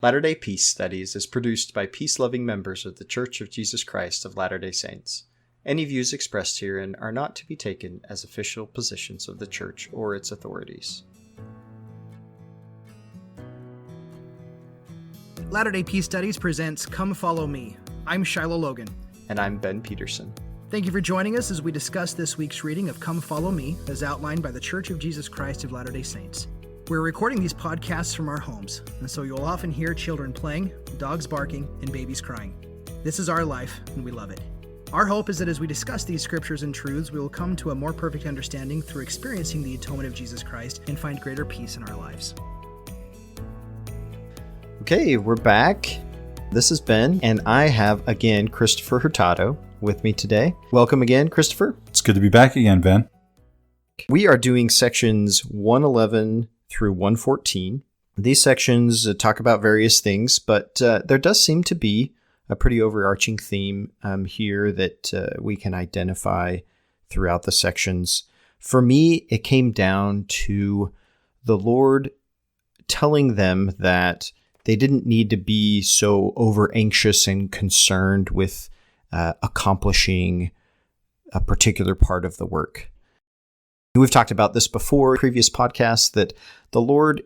Latter-day Peace Studies is produced by peace-loving members of The Church of Jesus Christ of Latter-day Saints. Any views expressed herein are not to be taken as official positions of the Church or its authorities. Latter-day Peace Studies presents Come Follow Me. I'm Shiloh Logan. And I'm Ben Peterson. Thank you for joining us as we discuss this week's reading of Come Follow Me, as outlined by The Church of Jesus Christ of Latter-day Saints. We're recording these podcasts from our homes, and so you'll often hear children playing, dogs barking, and babies crying. This is our life, and we love it. Our hope is that as we discuss these scriptures and truths, we will come to a more perfect understanding through experiencing the atonement of Jesus Christ and find greater peace in our lives. Okay, we're back. This is Ben, and I have, again, Christopher Hurtado with me today. Welcome again, Christopher. It's good to be back again, Ben. We are doing sections 111 through 114. These sections talk about various things, but there does seem to be a pretty overarching theme here that we can identify throughout the sections. For me, it came down to the Lord telling them that they didn't need to be so over anxious and concerned with accomplishing a particular part of the work. We've talked about this before, previous podcasts, that the Lord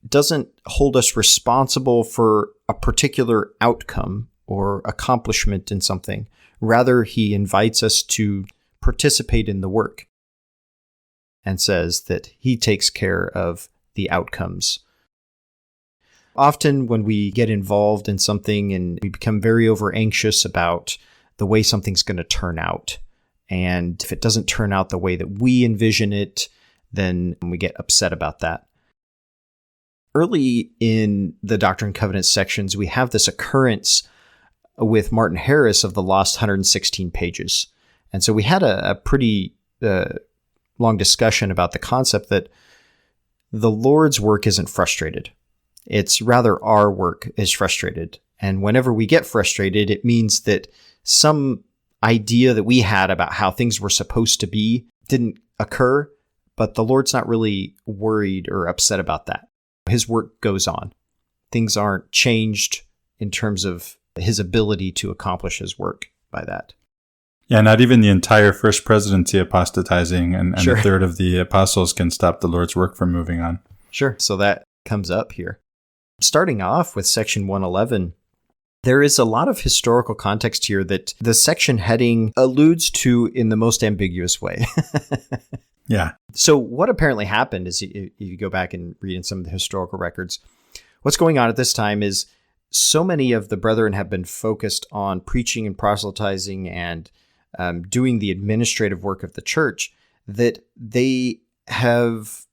doesn't hold us responsible for a particular outcome or accomplishment in something. Rather, he invites us to participate in the work and says that he takes care of the outcomes. Often when we get involved in something and we become very over anxious about the way something's going to turn out, and if it doesn't turn out the way that we envision it, then we get upset about that. Early in the Doctrine and Covenants sections, we have this occurrence with Martin Harris of the Lost 116 Pages. And so we had a pretty long discussion about the concept that the Lord's work isn't frustrated. It's rather our work is frustrated. And whenever we get frustrated, it means that some idea that we had about how things were supposed to be didn't occur, but the Lord's not really worried or upset about that. His work goes on. Things aren't changed in terms of his ability to accomplish his work by that. Yeah, not even the entire first presidency apostatizing and Sure. a third of the apostles can stop the Lord's work from moving on. Sure. So that comes up here. Starting off with section 111, there is a lot of historical context here that the section heading alludes to in the most ambiguous way. Yeah. So what apparently happened is, if you go back and read in some of the historical records, what's going on at this time is so many of the brethren have been focused on preaching and proselytizing and doing the administrative work of the church that they have,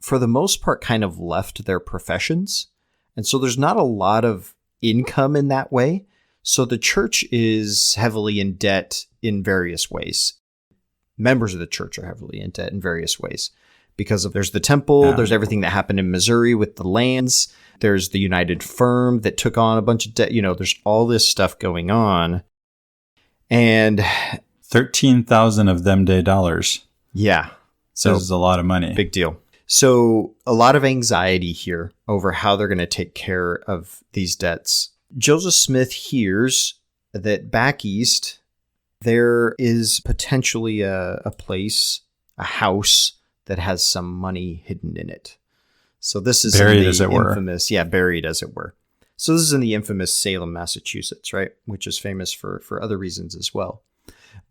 for the most part, kind of left their professions. And so there's not a lot of income in that way. So the church is heavily in debt in various ways. Members of the church are heavily in debt in various ways because there's the temple, there's everything that happened in Missouri with the lands, there's the United Firm that took on a bunch of debt. There's all this stuff going on. And 13,000 of them day dollars. Yeah. So this is a lot of money. Big deal. So a lot of anxiety here over how they're going to take care of these debts. Joseph Smith hears that back east, there is potentially a place, a house that has some money hidden in it. So this is buried, in the as it were. Infamous, buried as it were. So this is in the infamous Salem, Massachusetts, right? Which is famous for other reasons as well.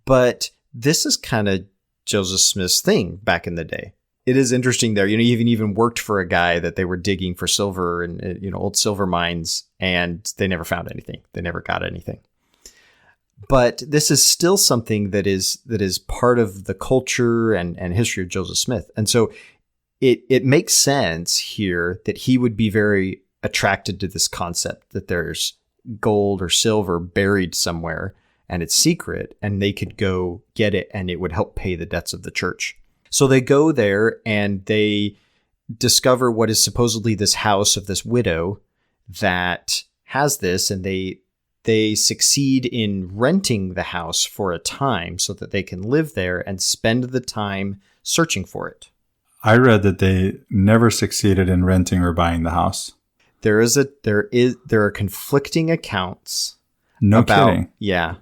But this is kind of Joseph Smith's thing back in the day. It is interesting there. He even worked for a guy that they were digging for silver and, old silver mines, and they never found anything. They never got anything. But this is still something that is part of the culture and history of Joseph Smith. And so it makes sense here that he would be very attracted to this concept that there's gold or silver buried somewhere and it's secret and they could go get it and it would help pay the debts of the church. So they go there and they discover what is supposedly this house of this widow that has this, and they succeed in renting the house for a time so that they can live there and spend the time searching for it. I read that they never succeeded in renting or buying the house. There are conflicting accounts. No kidding. Yeah.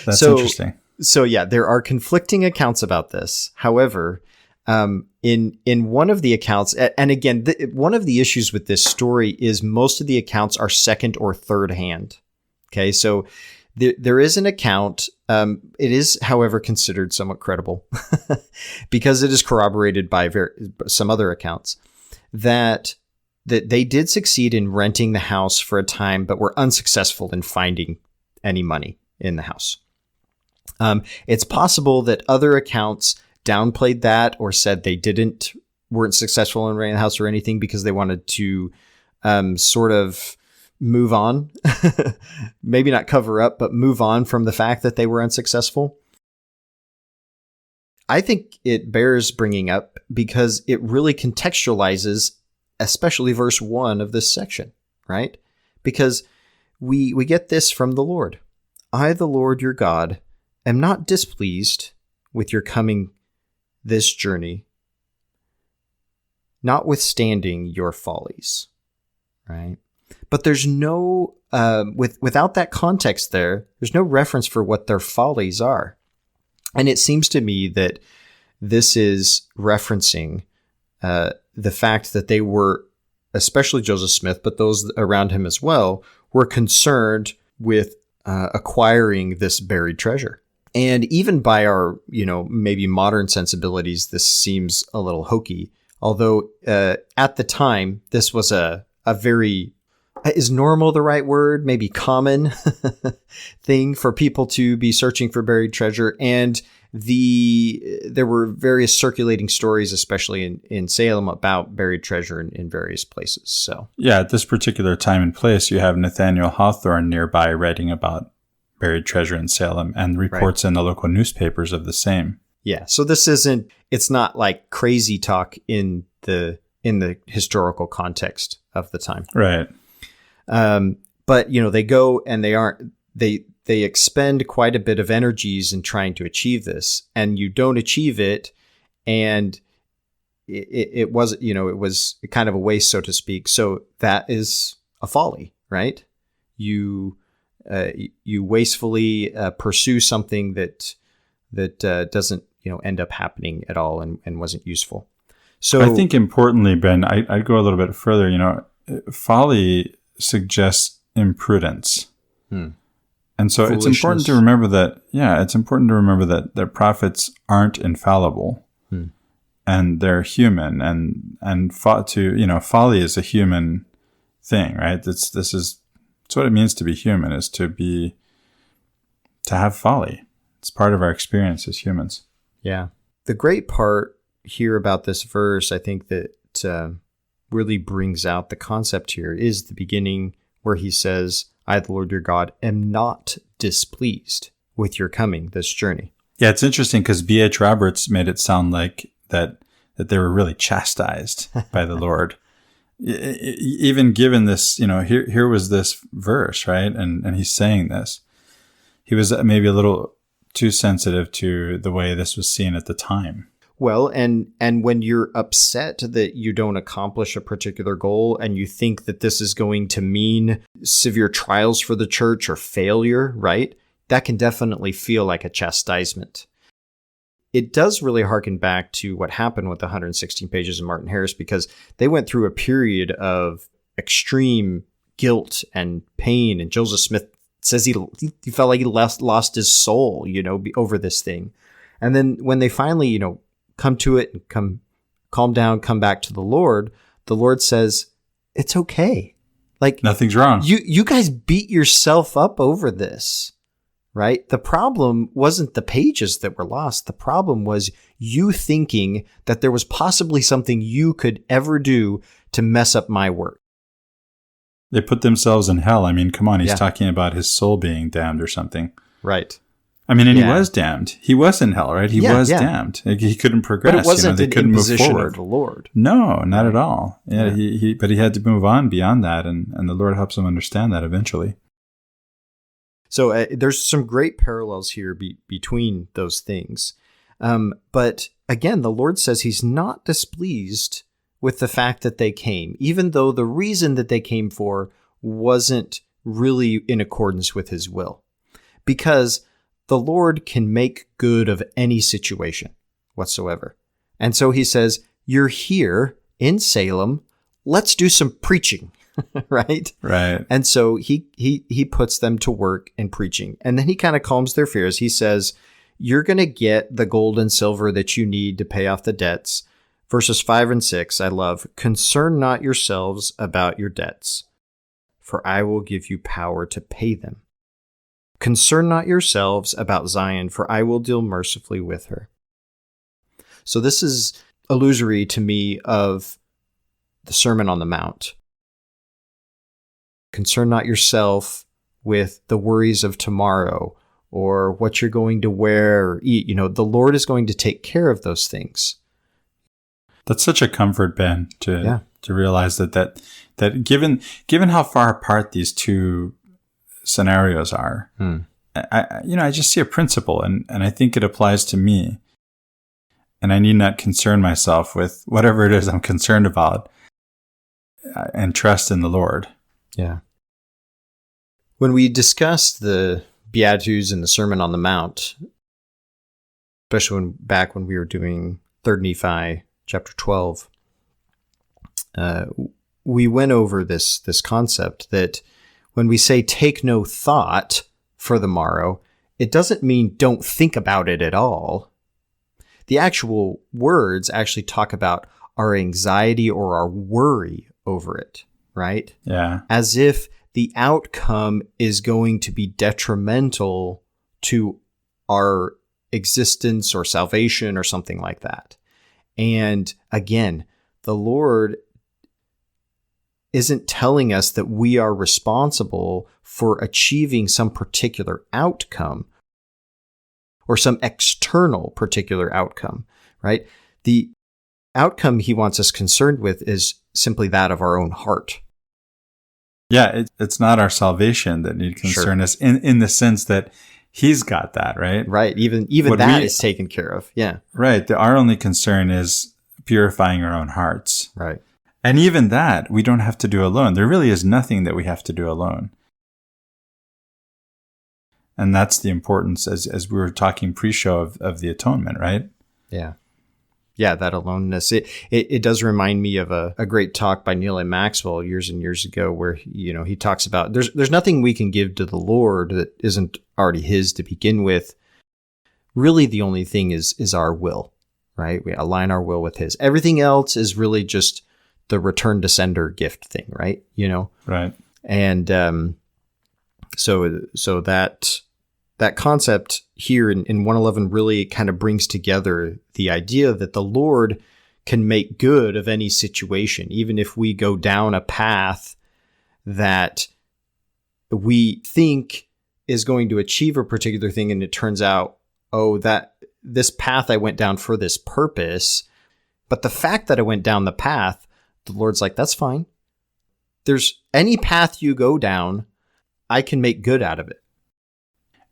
That's interesting. So yeah, there are conflicting accounts about this. However, in one of the accounts, and again, one of the issues with this story is most of the accounts are second or third hand. Okay, so there is an account. It is, however, considered somewhat credible because it is corroborated by some other accounts that they did succeed in renting the house for a time, but were unsuccessful in finding any money in the house. It's possible that other accounts downplayed that or said they weren't successful in renting the house or anything because they wanted to sort of move on, maybe not cover up, but move on from the fact that they were unsuccessful. I think it bears bringing up because it really contextualizes, especially verse 1 of this section, right? Because we get this from the Lord. I, the Lord your God, am not displeased with your coming this journey, notwithstanding your follies, right? But there's no, without that context there's no reference for what their follies are. And it seems to me that this is referencing the fact that they were, especially Joseph Smith, but those around him as well, were concerned with acquiring this buried treasure. And even by our, maybe modern sensibilities, this seems a little hokey. Although at the time, this was a very, is normal the right word? Maybe common thing for people to be searching for buried treasure. And there were various circulating stories, especially in Salem, about buried treasure in various places. So yeah, at this particular time and place, you have Nathaniel Hawthorne nearby writing about buried treasure in Salem and reports in the local newspapers of the same. Yeah, so it's not like crazy talk in the historical context of the time. Right. But they go and they expend quite a bit of energies in trying to achieve this, and you don't achieve it, and it was kind of a waste, so to speak. So that is a folly, right? You wastefully pursue something that doesn't end up happening at all and wasn't useful. So I think importantly, Ben, I'd go a little bit further. Folly suggests imprudence. And so it's important to remember that, that prophets aren't infallible and they're human and folly is a human thing, right? It's what it means to be human, is to have folly. It's part of our experience as humans. Yeah. The great part here about this verse, I think that really brings out the concept here, is the beginning where he says, I, the Lord your God, am not displeased with your coming this journey. Yeah, it's interesting because B.H. Roberts made it sound like that they were really chastised by the Lord. Even given this, here was this verse, right? And he's saying this. He was maybe a little too sensitive to the way this was seen at the time. Well, and when you're upset that you don't accomplish a particular goal and you think that this is going to mean severe trials for the church or failure, right? That can definitely feel like a chastisement. It does really harken back to what happened with the 116 pages of Martin Harris, because they went through a period of extreme guilt and pain. And Joseph Smith says he felt like he lost his soul, over this thing. And then when they finally, come to it and calm down, come back to the Lord says, it's okay. Like, nothing's wrong. You guys beat yourself up over this, right? The problem wasn't the pages that were lost. The problem was you thinking that there was possibly something you could ever do to mess up my work. They put themselves in hell. I mean, come on, he's talking about his soul being damned or something. Right. I mean, and he was damned. He was in hell, right? He was damned. He couldn't progress. But it wasn't they couldn't move forward. Of the Lord. No, not at all. Yeah, but he had to move on beyond that, and the Lord helps him understand that eventually. So there's some great parallels here between those things. But again, the Lord says he's not displeased with the fact that they came, even though the reason that they came for wasn't really in accordance with his will. Because the Lord can make good of any situation whatsoever. And so he says, you're here in Salem, let's do some preaching, right? Right. And so he puts them to work in preaching. And then he kind of calms their fears. He says, you're going to get the gold and silver that you need to pay off the debts. Verses 5 and 6, I love, concern not yourselves about your debts, for I will give you power to pay them. Concern not yourselves about Zion, for I will deal mercifully with her. So this is illusory to me of the Sermon on the Mount. Concern not yourself with the worries of tomorrow or what you're going to wear or eat. The Lord is going to take care of those things. That's such a comfort, Ben, to realize that given how far apart these two scenarios are, I just see a principle, and I think it applies to me. And I need not concern myself with whatever it is I'm concerned about, and trust in the Lord. Yeah. When we discussed the Beatitudes and the Sermon on the Mount, especially back when we were doing 3rd Nephi, chapter 12, we went over this concept that when we say take no thought for the morrow, it doesn't mean don't think about it at all. The actual words actually talk about our anxiety or our worry over it, right? Yeah. As if the outcome is going to be detrimental to our existence or salvation or something like that. And again, the Lord isn't telling us that we are responsible for achieving some particular outcome or some external particular outcome, right? The outcome he wants us concerned with is simply that of our own heart. Yeah, it's not our salvation that need concern us in the sense that he's got that, right? Right. Even that is taken care of. Yeah. Right. Our only concern is purifying our own hearts. Right. And even that we don't have to do alone. There really is nothing that we have to do alone. And that's the importance, as we were talking pre-show, of the atonement, right? Yeah. Yeah, that aloneness. It does remind me of a great talk by Neil A. Maxwell years and years ago where, he talks about there's nothing we can give to the Lord that isn't already his to begin with. Really, the only thing is our will, right? We align our will with his. Everything else is really just the return to sender gift thing, right? Right. And so that concept here in 111 really kind of brings together the idea that the Lord can make good of any situation, even if we go down a path that we think is going to achieve a particular thing, and it turns out, that this path I went down for this purpose, but the fact that I went down the path, the Lord's like, that's fine. There's any path you go down, I can make good out of it.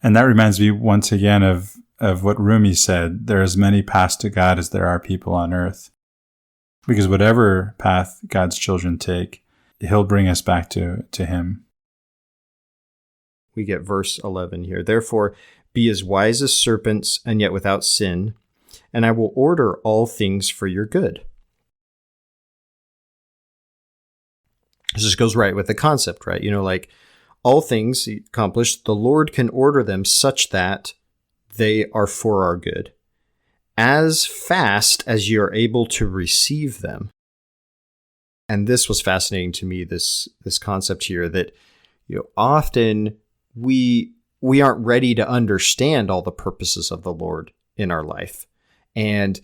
And that reminds me once again of what Rumi said, there are as many paths to God as there are people on earth. Because whatever path God's children take, he'll bring us back to him. We get verse 11 here. Therefore, be as wise as serpents and yet without sin, and I will order all things for your good. This just goes right with the concept, right? Like all things accomplished, the Lord can order them such that they are for our good, as fast as you are able to receive them. And this was fascinating to me, this concept here that often we aren't ready to understand all the purposes of the Lord in our life. And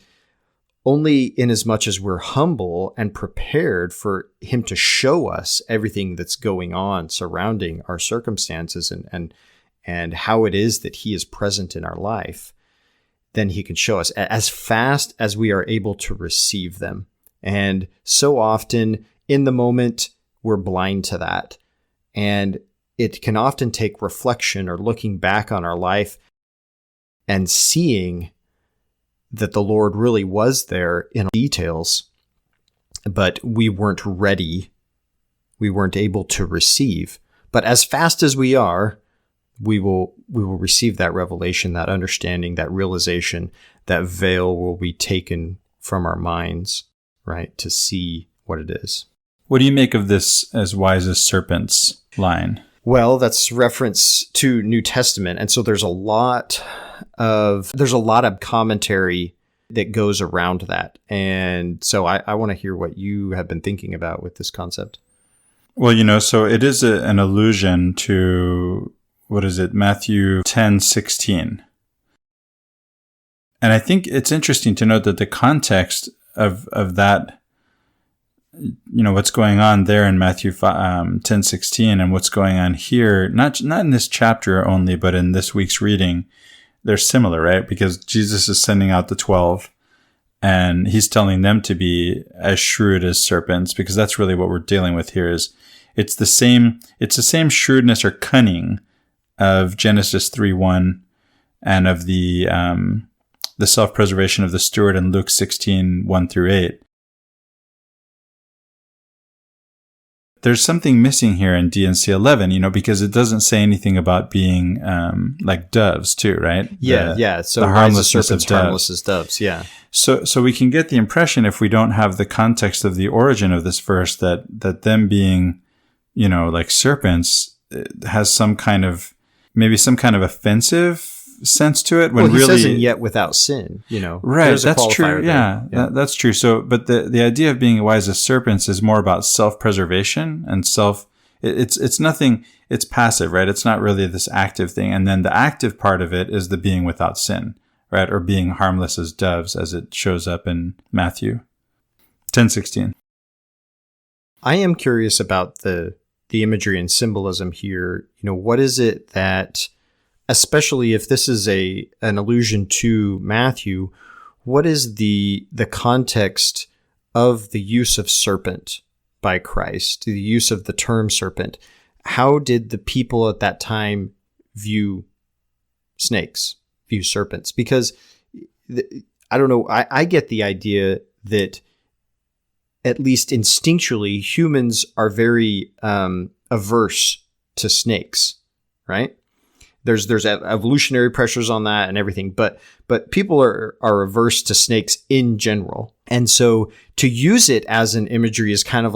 only in as much as we're humble and prepared for him to show us everything that's going on surrounding our circumstances and how it is that he is present in our life, then he can show us as fast as we are able to receive them. And so often in the moment, we're blind to that. And it can often take reflection or looking back on our life and seeing that the Lord really was there in details but we weren't ready. We weren't able to receive. But as fast as we are, we will receive that revelation, that understanding, that realization. That veil will be taken from our minds, right, to see what it is. What do you make of this as wise as serpents line? Well, that's reference to New Testament. And so there's a lot of commentary that goes around that. And so I want to hear what you have been thinking about with this concept. Well, so it is an allusion to, what is it, Matthew 10:16. And I think it's interesting to note that the context of that, what's going on there in Matthew 10:16 and what's going on here, not in this chapter only, but in this week's reading, they're similar, right? Because Jesus is sending out the 12 and he's telling them to be as shrewd as serpents, because that's really what we're dealing with here. Is it's the same shrewdness or cunning of Genesis 3:1 and of the self-preservation of the steward in Luke 16:1-8. There's something missing here in D&C 11, because it doesn't say anything about being like doves too, right? Yeah. So the harmlessness serpents, of doves. harmless as doves, yeah. So we can get the impression, if we don't have the context of the origin of this verse, that them being, like serpents has some kind of offensive sense to it. When he really says, yet without sin, Right, that's true. There. Yeah. That's true. So, but the idea of being wise as serpents is more about self-preservation and it's nothing, it's passive, right? It's not really this active thing. And then the active part of it is the being without sin, right? Or being harmless as doves, as it shows up in Matthew 10:16. I am curious about the imagery and symbolism here. What is it that, especially if this is an allusion to Matthew, what is the context of the use of serpent by Christ, the use of the term serpent? How did the people at that time view snakes, view serpents? Because I don't know, I get the idea that at least instinctually, humans are very averse to snakes, right? There's evolutionary pressures on that and everything, but people are averse to snakes in general. And so to use it as an imagery is kind of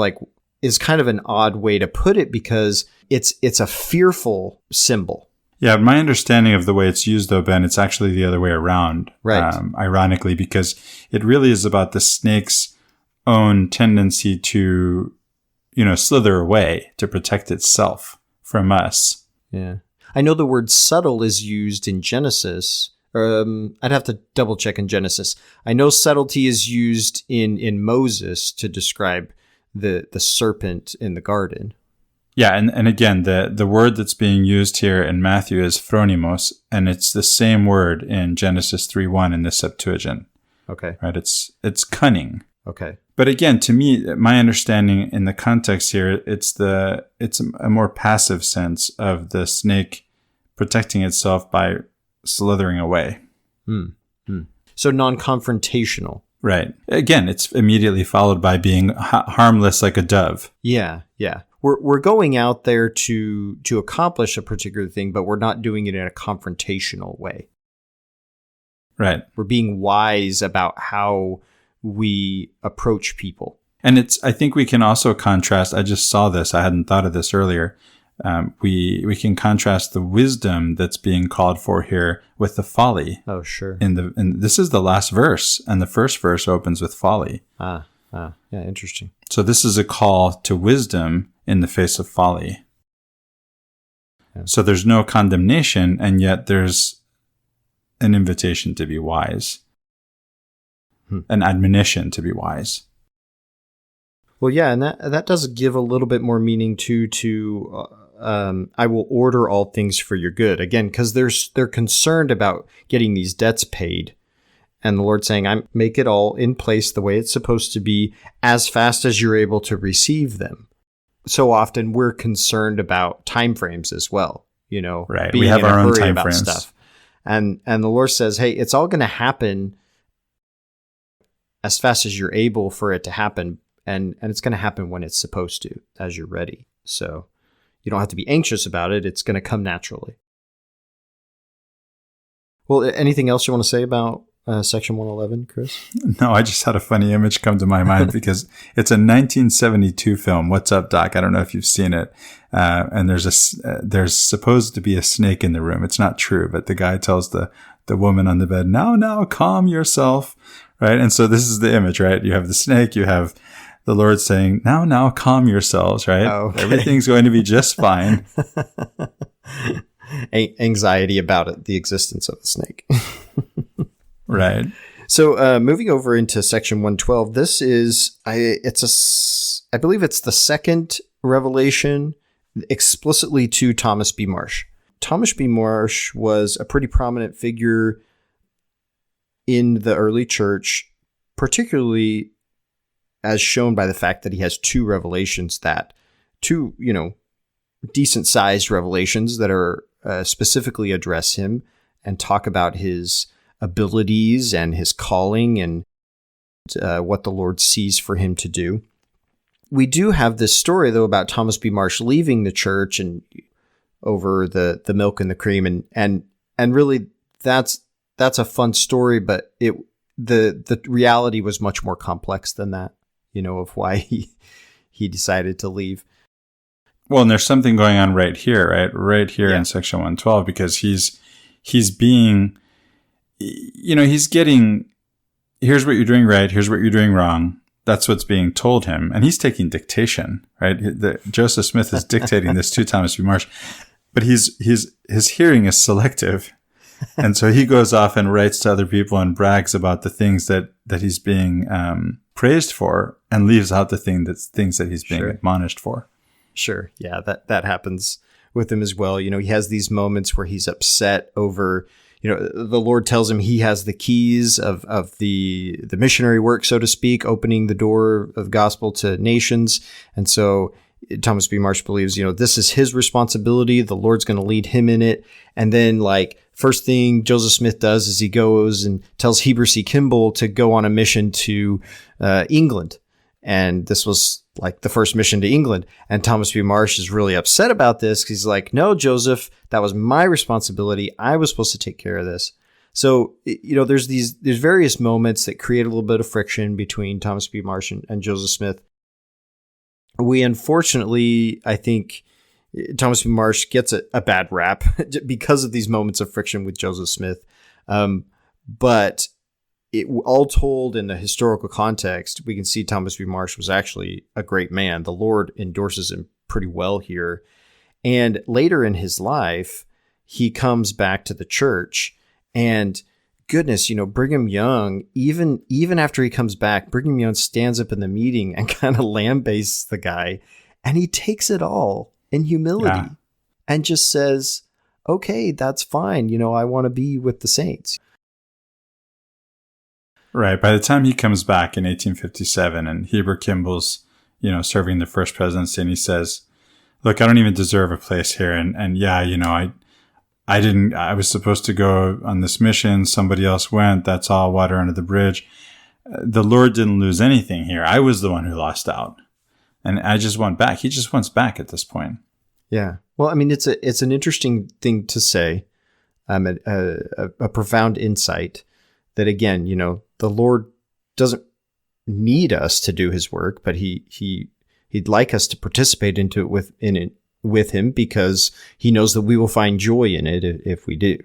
an odd way to put it, because it's a fearful symbol. Yeah, my understanding of the way it's used, though, Ben, it's actually the other way around. Right. Ironically, because it really is about the snake's own tendency to, slither away to protect itself from us. Yeah. I know the word subtle is used in Genesis. I'd have to double check in Genesis. I know subtlety is used in Moses to describe the serpent in the garden. Yeah, and again, the word that's being used here in Matthew is phronimos, and it's the same word in Genesis 3:1 in the Septuagint. Okay. Right? It's cunning. Okay. But again, to me, my understanding in the context here, it's a more passive sense of the snake protecting itself by slithering away. So non-confrontational. Right. Again, it's immediately followed by being harmless like a dove. Yeah. We're going out there to accomplish a particular thing, but we're not doing it in a confrontational way. Right. We're being wise about how we approach people. And I think we can also contrast, I just saw this, I hadn't thought of this earlier. We can contrast the wisdom that's being called for here with the folly. Oh, sure. And this is the last verse, and the first verse opens with folly. Yeah, interesting. So this is a call to wisdom in the face of folly. Yeah. So there's no condemnation, and yet there's an invitation to be wise. An admonition to be wise. Well, yeah, and that does give a little bit more meaning to I will order all things for your good. Again, because they're concerned about getting these debts paid. And the Lord's saying, I make it all in place the way it's supposed to be as fast as you're able to receive them. So often we're concerned about timeframes as well, Right. Being we have in our a own hurry time about frames. Stuff. And the Lord says, hey, it's all going to happen as fast as you're able for it to happen. and it's going to happen when it's supposed to, as you're ready. So you don't have to be anxious about it. It's going to come naturally. Well, anything else you want to say about Section 111, Chris? No, I just had a funny image come to my mind because it's a 1972 film. What's Up, Doc? I don't know if you've seen it. And there's supposed to be a snake in the room. It's not true, but the guy tells the woman on the bed, now, calm yourself, right? And so this is the image, right? You have the snake, you have the Lord saying, now, calm yourselves, right? Oh, okay. Everything's going to be just fine. Anxiety about it, the existence of the snake. Right. So moving over into Section 112, this is, I believe it's the second revelation explicitly to Thomas B. Marsh. Thomas B. Marsh was a pretty prominent figure in the early church, particularly as shown by the fact that he has two decent sized revelations that are specifically address him and talk about his abilities and his calling and what the Lord sees for him to do. We do have this story, though, about Thomas B. Marsh leaving the church and over the milk and the cream, and really that's a fun story, but the reality was much more complex than that, of why he decided to leave. Well, and there's something going on right here, right here in Section 112, because he's being, he's getting, here's what you're doing right, here's what you're doing wrong. That's what's being told him. And he's taking dictation, right? Joseph Smith is dictating this to Thomas B. Marsh, but his hearing is selective. And so he goes off and writes to other people and brags about the things that he's being praised for, and leaves out the things that he's being admonished for. Sure. Yeah, that happens with him as well. He has these moments where he's upset over, the Lord tells him he has the keys of the missionary work, so to speak, opening the door of gospel to nations. And so Thomas B. Marsh believes, this is his responsibility. The Lord's going to lead him in it. And then first thing Joseph Smith does is he goes and tells Heber C. Kimball to go on a mission to England. And this was the first mission to England. And Thomas B. Marsh is really upset about this because he's like, no, Joseph, that was my responsibility. I was supposed to take care of this. So, there's various moments that create a little bit of friction between Thomas B. Marsh and Joseph Smith. We unfortunately, I think Thomas B. Marsh gets a bad rap because of these moments of friction with Joseph Smith. But all told, in the historical context, we can see Thomas B. Marsh was actually a great man. The Lord endorses him pretty well here. And later in his life, he comes back to the church, and goodness, Brigham Young, even after he comes back, Brigham Young stands up in the meeting and kind of lambastes the guy, and he takes it all in humility and just says, okay, that's fine. I want to be with the saints. Right. By the time he comes back in 1857 and Heber Kimball's, serving the first presidency, and he says, look, I don't even deserve a place here. And I was supposed to go on this mission. Somebody else went. That's all water under the bridge. The Lord didn't lose anything here. I was the one who lost out. And I just want back. He just wants back at this point. Yeah. Well, it's an interesting thing to say, a profound insight that, again, the Lord doesn't need us to do his work, but he'd like us to participate in it with him, because he knows that we will find joy in it if we do.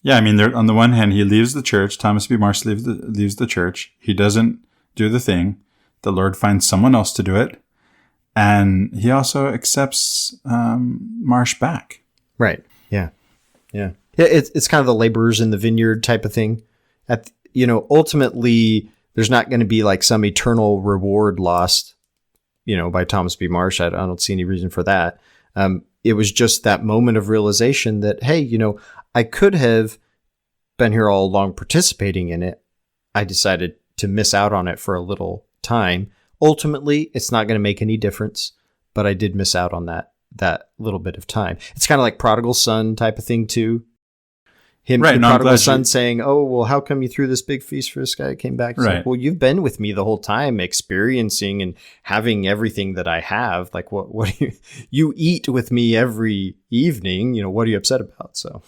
Yeah, on the one hand, he leaves the church. Thomas B. Marsh leaves the church. He doesn't do the thing. The Lord finds someone else to do it. And he also accepts Marsh back. Right. Yeah. Yeah. It's kind of the laborers in the vineyard type of thing. Ultimately, there's not going to be some eternal reward lost, by Thomas B. Marsh. I don't see any reason for that. It was just that moment of realization that, hey, I could have been here all along participating in it. I decided to miss out on it for a little time. Ultimately, it's not going to make any difference, but I did miss out on that little bit of time. It's kind of like prodigal son type of thing too. him, right, the prodigal son saying, "Oh, well, how come you threw this big feast for this guy that came back?" It's right. like, well, you've been with me the whole time, experiencing and having everything that I have. Like, what do you eat with me every evening? What are you upset about? So,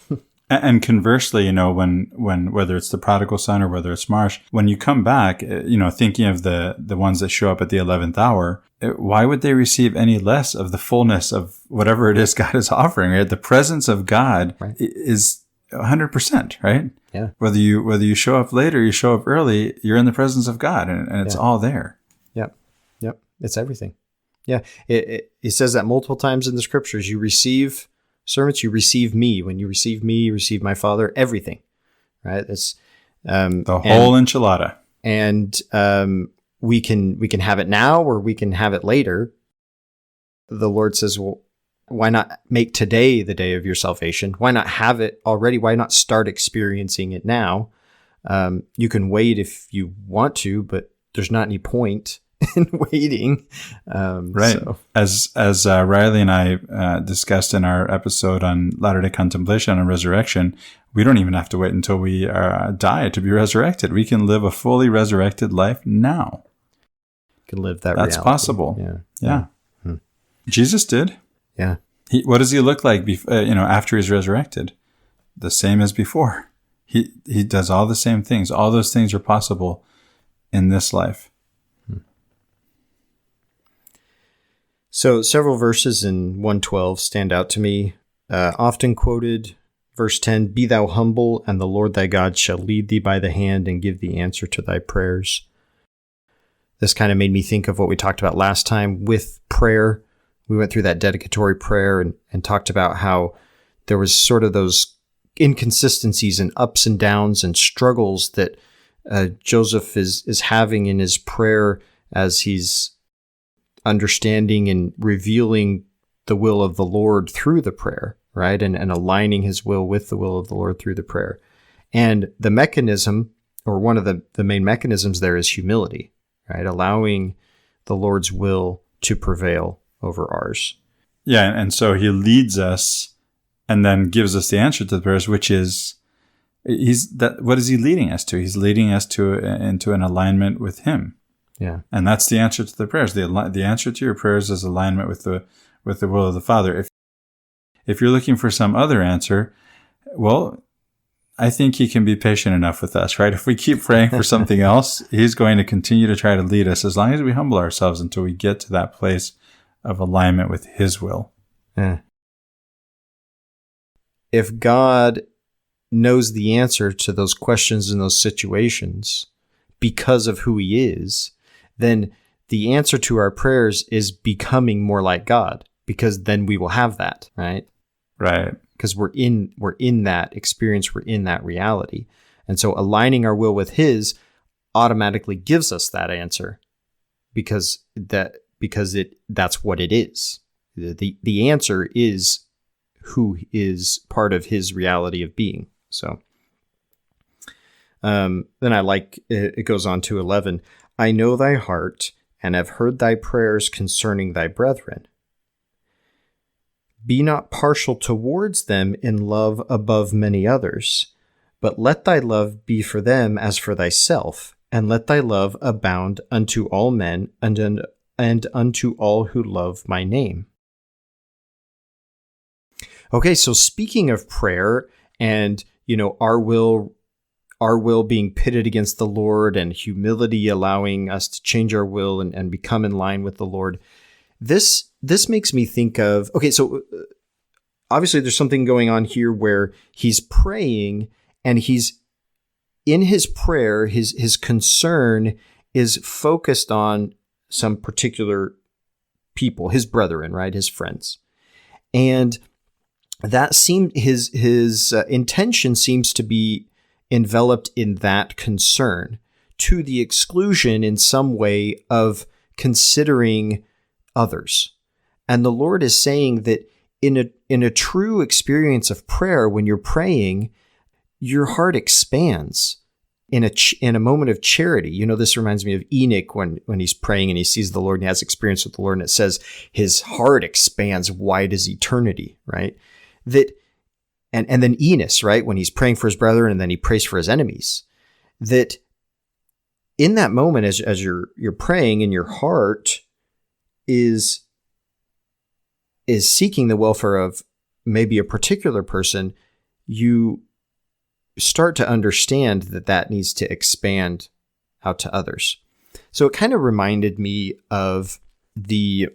and conversely, when whether it's the prodigal son or whether it's Marsh, when you come back, thinking of the ones that show up at the 11th hour, why would they receive any less of the fullness of whatever it is God is offering? Right, the presence of God is 100%, right? Yeah. Whether you show up late or you show up early, you're in the presence of God, and it's all there. Yep. It's everything. Yeah. It says that multiple times in the scriptures. You receive servants, you receive me. When you receive me, you receive my Father. Everything, right? It's the whole enchilada. And we can have it now, or we can have it later. The Lord says, well, why not make today the day of your salvation? Why not have it already? Why not start experiencing it now? You can wait if you want to, but there's not any point in waiting. Right. So. As Riley and I discussed in our episode on Latter-day Contemplation and Resurrection, we don't even have to wait until we die to be resurrected. We can live a fully resurrected life now. Can live that That's reality. Possible. Yeah. Jesus did. Yeah. What does he look like after he's resurrected? The same as before. He does all the same things. All those things are possible in this life. So several verses in 112 stand out to me. Often quoted, verse 10, "Be thou humble, and the Lord thy God shall lead thee by the hand and give thee answer to thy prayers." This kind of made me think of what we talked about last time with prayer. We went through that dedicatory prayer and talked about how there was sort of those inconsistencies and ups and downs and struggles that Joseph is having in his prayer as he's understanding and revealing the will of the Lord through the prayer, right? And aligning his will with the will of the Lord through the prayer. And the mechanism, or one of the main mechanisms there, is humility, right? Allowing the Lord's will to prevail over ours. Yeah, and so he leads us and then gives us the answer to the prayers, which is, what is he leading us to? He's leading us into an alignment with him. Yeah. And that's the answer to the prayers. The answer to your prayers is alignment with the will of the Father. If you're looking for some other answer, well, I think he can be patient enough with us, right? If we keep praying for something else, he's going to continue to try to lead us as long as we humble ourselves until we get to that place of alignment with his will. Yeah. If God knows the answer to those questions in those situations because of who he is, then the answer to our prayers is becoming more like God, because then we will have that, right? Right. Because we're in that experience, we're in that reality. And so aligning our will with his automatically gives us that answer because that's what it is. The answer is who is part of his reality of being. So then I like, it goes on to 11. "I know thy heart, and have heard thy prayers concerning thy brethren. Be not partial towards them in love above many others, but let thy love be for them as for thyself, and let thy love abound unto all men and unto all who love my name." Okay, so speaking of prayer and, our will being pitted against the Lord, and humility allowing us to change our will and become in line with the Lord, this makes me think of, okay, so obviously there's something going on here where he's praying, and he's in his prayer, his concern is focused on some particular people, his brethren, right, his friends. And that seemed, his intention seems to be enveloped in that concern, to the exclusion in some way of considering others. And the Lord is saying that in a true experience of prayer, when you're praying, your heart expands in a moment of charity. This reminds me of Enoch when he's praying and he sees the Lord and he has experience with the Lord, and it says his heart expands wide as eternity, right? That and then Enos, right? When he's praying for his brethren and then he prays for his enemies, that in that moment, as you're praying in your heart is seeking the welfare of maybe a particular person, you start to understand that needs to expand out to others. So it kind of reminded me of the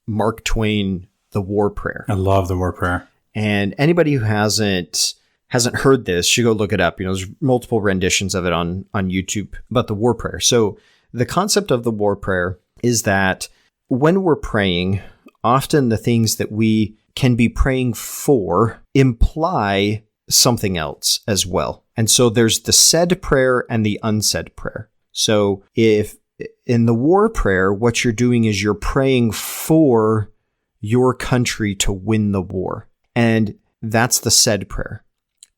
Mark Twain, The War Prayer. I love the war prayer. And anybody who hasn't heard this should go look it up. There's multiple renditions of it on YouTube about the war prayer. So the concept of the war prayer is that when we're praying, often the things that we can be praying for imply something else as well. And so there's the said prayer and the unsaid prayer. So if in the war prayer, what you're doing is you're praying for your country to win the war. And that's the said prayer.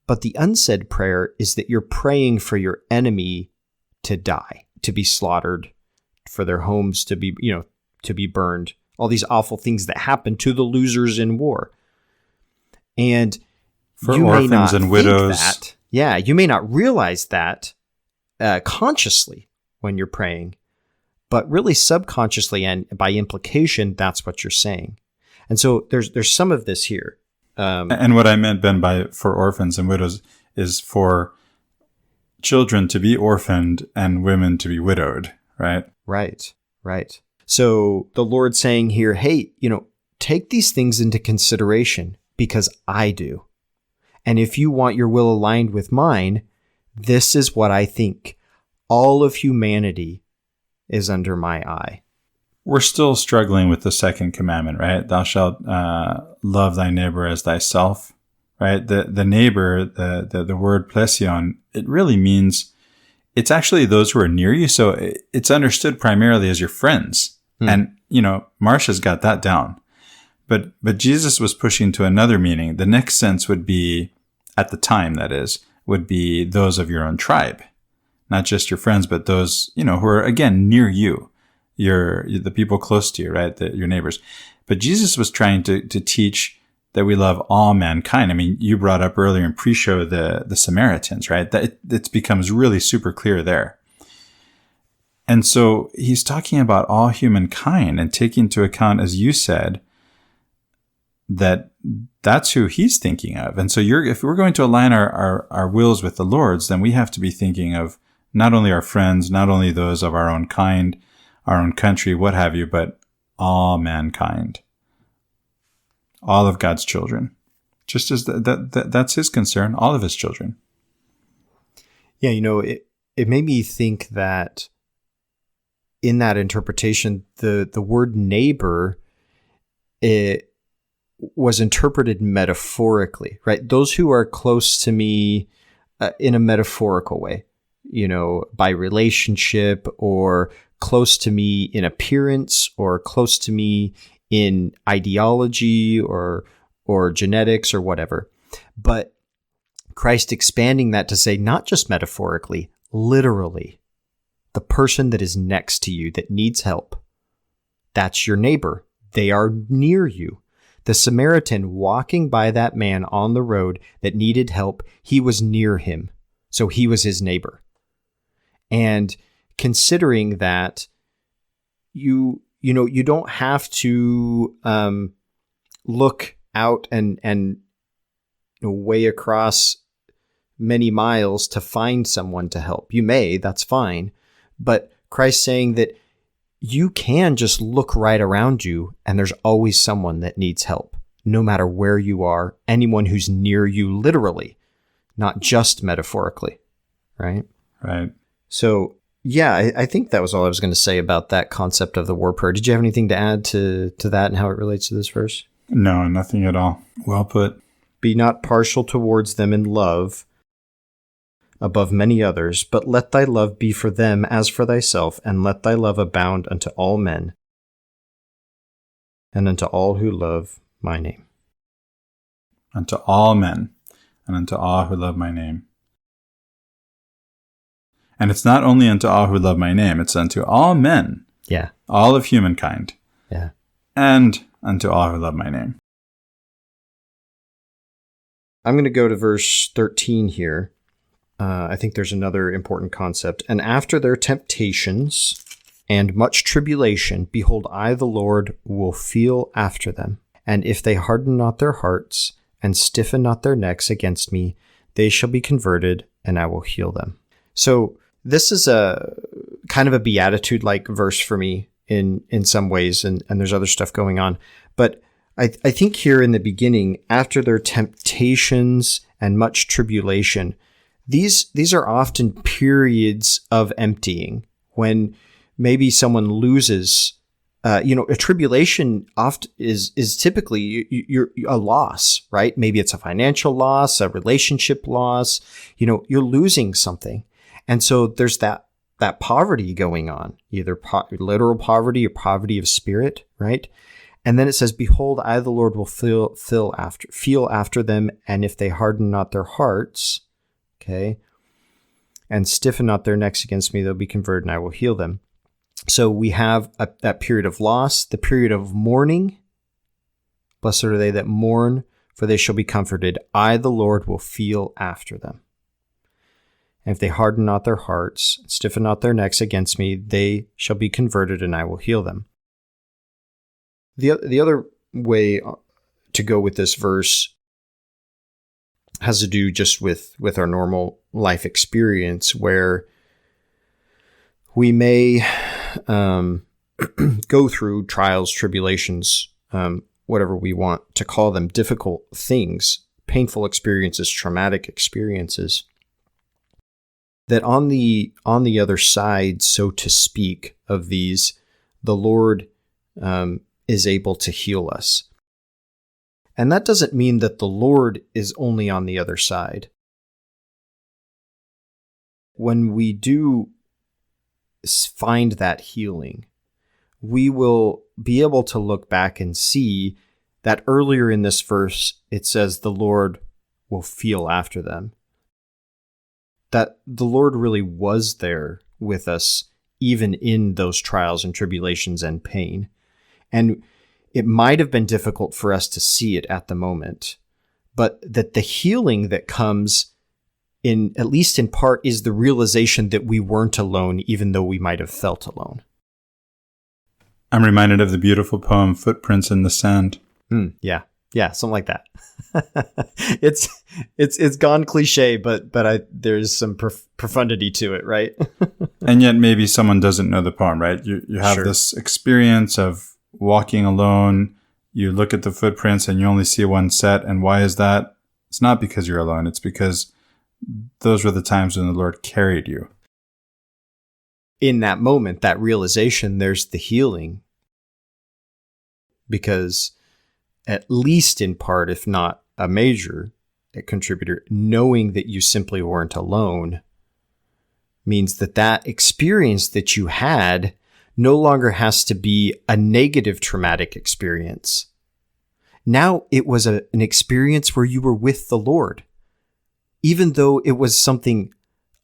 But the unsaid prayer is that you're praying for your enemy to die, to be slaughtered, for their homes to be, to be burned, all these awful things that happen to the losers in war. And for you orphans may not and widows. That. Yeah, you may not realize that consciously when you're praying, but really subconsciously and by implication, that's what you're saying. And so there's some of this here. And what I meant, Ben, by for orphans and widows is for children to be orphaned and women to be widowed, right? Right. So the Lord's saying here, hey, take these things into consideration because I do. And if you want your will aligned with mine, this is what I think. All of humanity is under my eye. We're still struggling with the second commandment, right? Thou shalt love thy neighbor as thyself, right? The neighbor, the word plesion, it really means it's actually those who are near you. So it's understood primarily as your friends. And, Marcia's got that down. But Jesus was pushing to another meaning. The next sense would be, at the time that is, would be those of your own tribe. Not just your friends, but those, who are, again, near you. The people close to you, right? Your neighbors. But Jesus was trying to teach that we love all mankind. I mean, you brought up earlier in pre-show the Samaritans, right? That it becomes really super clear there. And so he's talking about all humankind and taking into account, as you said, that's who he's thinking of. And so if we're going to align our wills with the Lord's, then we have to be thinking of not only our friends, not only those of our own kind, our own country, what have you, but all mankind, all of God's children, just as that's his concern, all of his children. Yeah, it made me think that in that interpretation, the word neighbor, it was interpreted metaphorically, right? Those who are close to me in a metaphorical way, by relationship or close to me in appearance or close to me in ideology or genetics or whatever. But Christ expanding that to say, not just metaphorically, literally, the person that is next to you that needs help, that's your neighbor. They are near you. The Samaritan walking by that man on the road that needed help, he was near him. So he was his neighbor. And considering that you don't have to look out and way across many miles to find someone to help. You may, that's fine. But Christ saying that you can just look right around you and there's always someone that needs help, no matter where you are, anyone who's near you literally, not just metaphorically, right? Right. So, yeah, I think that was all I was going to say about that concept of the war prayer. Did you have anything to add to that and how it relates to this verse? No, nothing at all. Well put. Be not partial towards them in love above many others, but let thy love be for them as for thyself, and let thy love abound unto all men, and unto all who love my name. Unto all men, and unto all who love my name. And it's not only unto all who love my name, it's unto all men. Yeah. All of humankind. Yeah. And unto all who love my name. I'm going to go to verse 13 here. I think there's another important concept. And after their temptations and much tribulation, behold, I, the Lord, will feel after them. And if they harden not their hearts and stiffen not their necks against me, they shall be converted, and I will heal them. So this is a kind of a beatitude-like verse for me in some ways, and there's other stuff going on. But I think here in the beginning, after their temptations and much tribulation, these are often periods of emptying when maybe someone loses. A tribulation often is typically you're a loss, right? Maybe it's a financial loss, a relationship loss. You're losing something, and so there's that poverty going on, either literal poverty or poverty of spirit, right? And then it says, "Behold, I, the Lord, will feel after them, and if they harden not their hearts, okay, and stiffen not their necks against me, they'll be converted, and I will heal them." So we have that period of loss, the period of mourning. Blessed are they that mourn, for they shall be comforted. I, the Lord, will feel after them. And if they harden not their hearts, stiffen not their necks against me, they shall be converted, and I will heal them. The other way to go with this verse has to do just with our normal life experience, where we may go through trials, tribulations, whatever we want to call them, difficult things, painful experiences, traumatic experiences, that on the other side, so to speak, of these, the Lord is able to heal us. And that doesn't mean that the Lord is only on the other side. When we do find that healing, we will be able to look back and see that earlier in this verse, it says the Lord will feel after them. That the Lord really was there with us, even in those trials and tribulations and pain. And it might have been difficult for us to see it at the moment, but that the healing that comes in, at least in part, is the realization that we weren't alone, even though we might have felt alone. I'm reminded of the beautiful poem, Footprints in the Sand. Yeah, something like that. It's gone cliche, but there's some profundity to it, right? And yet maybe someone doesn't know the poem, right? You have this experience of walking alone. You look at the footprints and you only see one set. And why is that? It's not because you're alone. It's because those were the times when the Lord carried you. In that moment, that realization, there's the healing. Because at least in part, if not a major contributor, knowing that you simply weren't alone means that experience that you had no longer has to be a negative traumatic experience. Now it was an experience where you were with the Lord, even though it was something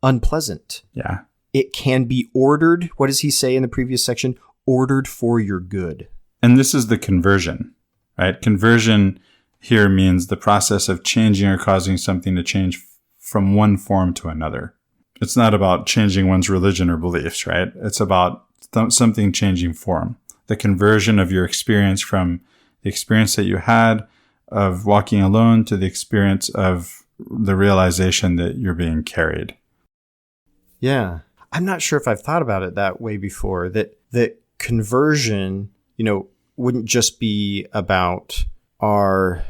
unpleasant. Yeah. It can be ordered. What does he say in the previous section? Ordered for your good. And this is the conversion, right? Conversion here means the process of changing or causing something to change from one form to another. It's not about changing one's religion or beliefs, right? It's about something changing form. The conversion of your experience from the experience that you had of walking alone to the experience of the realization that you're being carried. Yeah. I'm not sure if I've thought about it that way before, that conversion, wouldn't just be about our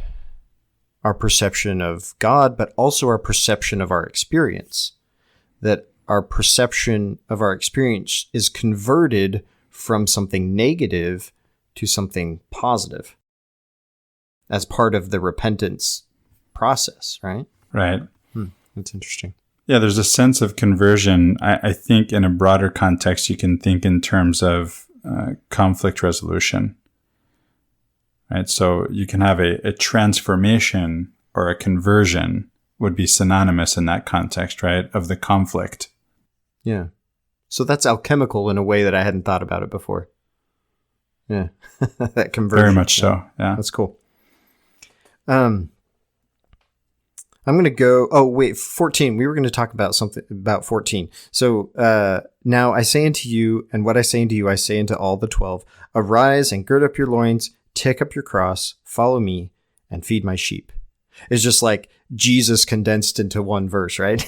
perception of God, but also our perception of our experience. That our perception of our experience is converted from something negative to something positive as part of the repentance process, right? Right. That's interesting. Yeah, there's a sense of conversion. I think in a broader context, you can think in terms of conflict resolution. Right? So you can have a transformation or a conversion would be synonymous in that context, right? Of the conflict. Yeah. So that's alchemical in a way that I hadn't thought about it before. Yeah. That conversion. Very much so. Yeah. That's cool. I'm going to go. Oh, wait, 14. We were going to talk about something about 14. So now I say unto you, and what I say unto you, I say unto all the 12, arise and gird up your loins, take up your cross, follow me, and feed my sheep. It's just like Jesus condensed into one verse, right?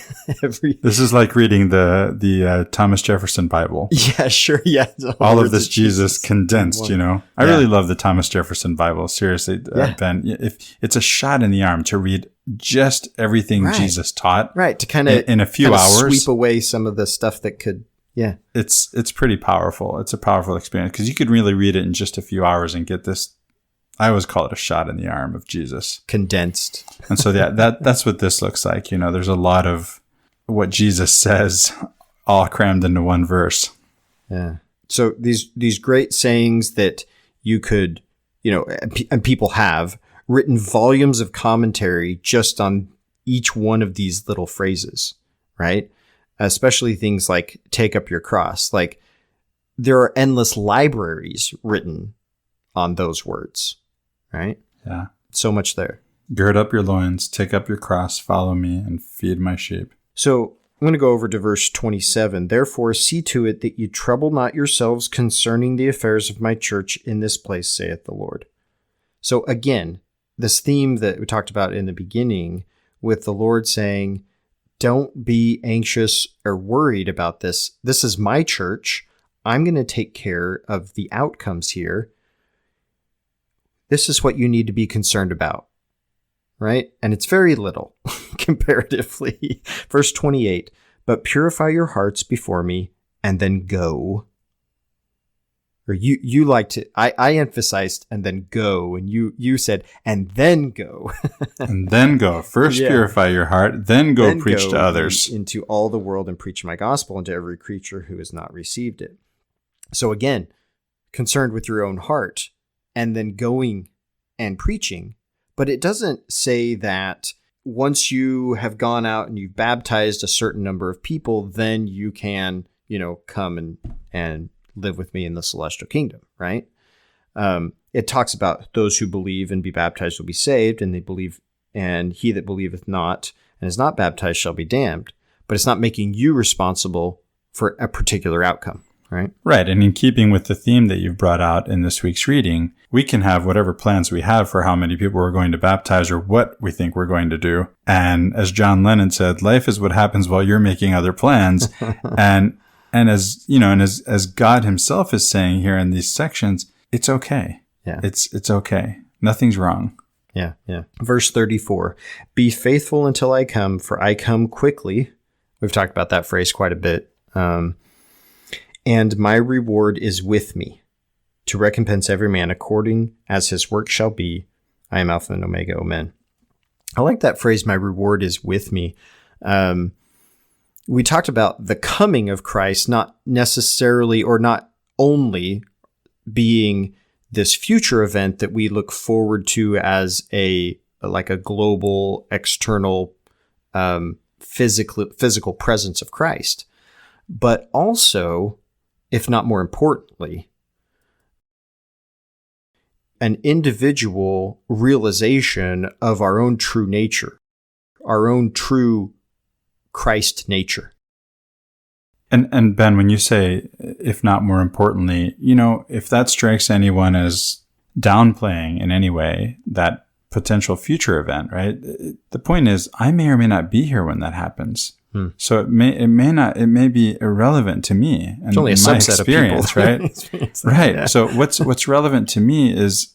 This is like reading the Thomas Jefferson Bible. Yeah, sure. Yeah. All of this Jesus condensed, you know. I really love the Thomas Jefferson Bible. Seriously, Ben, if it's a shot in the arm to read just everything Jesus taught. Right. To kind of in a few hours sweep away some of the stuff that could, It's pretty powerful. It's a powerful experience because you could really read it in just a few hours and get this. I always call it a shot in the arm of Jesus. Condensed. And so that's what this looks like. You know, there's a lot of what Jesus says all crammed into one verse. Yeah. So these great sayings that you could, you know, and people have written volumes of commentary just on each one of these little phrases, right? Especially things like take up your cross. Like there are endless libraries written on those words. Right? Yeah. So much there. Gird up your loins, take up your cross, follow me, and feed my sheep. So I'm going to go over to verse 27. Therefore, see to it that you trouble not yourselves concerning the affairs of my church in this place, saith the Lord. So again, this theme that we talked about in the beginning with the Lord saying, don't be anxious or worried about this. This is my church. I'm going to take care of the outcomes here. This is what you need to be concerned about, right? And it's very little comparatively. Verse 28, but purify your hearts before me and then go. Or you like to, I emphasized and then go, and you said, and then go. And then go. First purify your heart, then go preach to others. Into all the world and preach my gospel unto every creature who has not received it. So again, concerned with your own heart. And then going and preaching. But it doesn't say that once you have gone out and you've baptized a certain number of people, then you can, you know, come and live with me in the celestial kingdom, right? It talks about those who believe and be baptized will be saved, and they believe, and he that believeth not and is not baptized shall be damned. But it's not making you responsible for a particular outcome. Right. Right. And in keeping with the theme that you've brought out in this week's reading, we can have whatever plans we have for how many people we're going to baptize or what we think we're going to do. And as John Lennon said, life is what happens while you're making other plans. and as you know, and as God himself is saying here in these sections, it's okay. Yeah. It's okay. Nothing's wrong. Yeah. Yeah. Verse 34, be faithful until I come, for I come quickly. We've talked about that phrase quite a bit. And my reward is with me, to recompense every man according as his work shall be. I am Alpha and Omega, Amen. I like that phrase, my reward is with me. We talked about the coming of Christ, not necessarily or not only being this future event that we look forward to as a global, external, physical presence of Christ, but also, if not more importantly, an individual realization of our own true nature, our own true Christ nature. And Ben, when you say, if not more importantly, you know, if that strikes anyone as downplaying in any way that potential future event, right? The point is, I may or may not be here when that happens. So it may be irrelevant to me and it's only a subset of people, right? Right. Yeah. So what's relevant to me is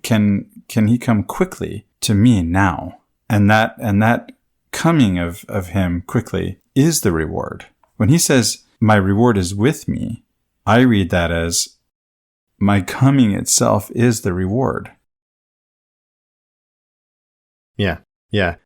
can he come quickly to me now? And that coming of him quickly is the reward. When he says my reward is with me, I read that as my coming itself is the reward. Yeah. Yeah.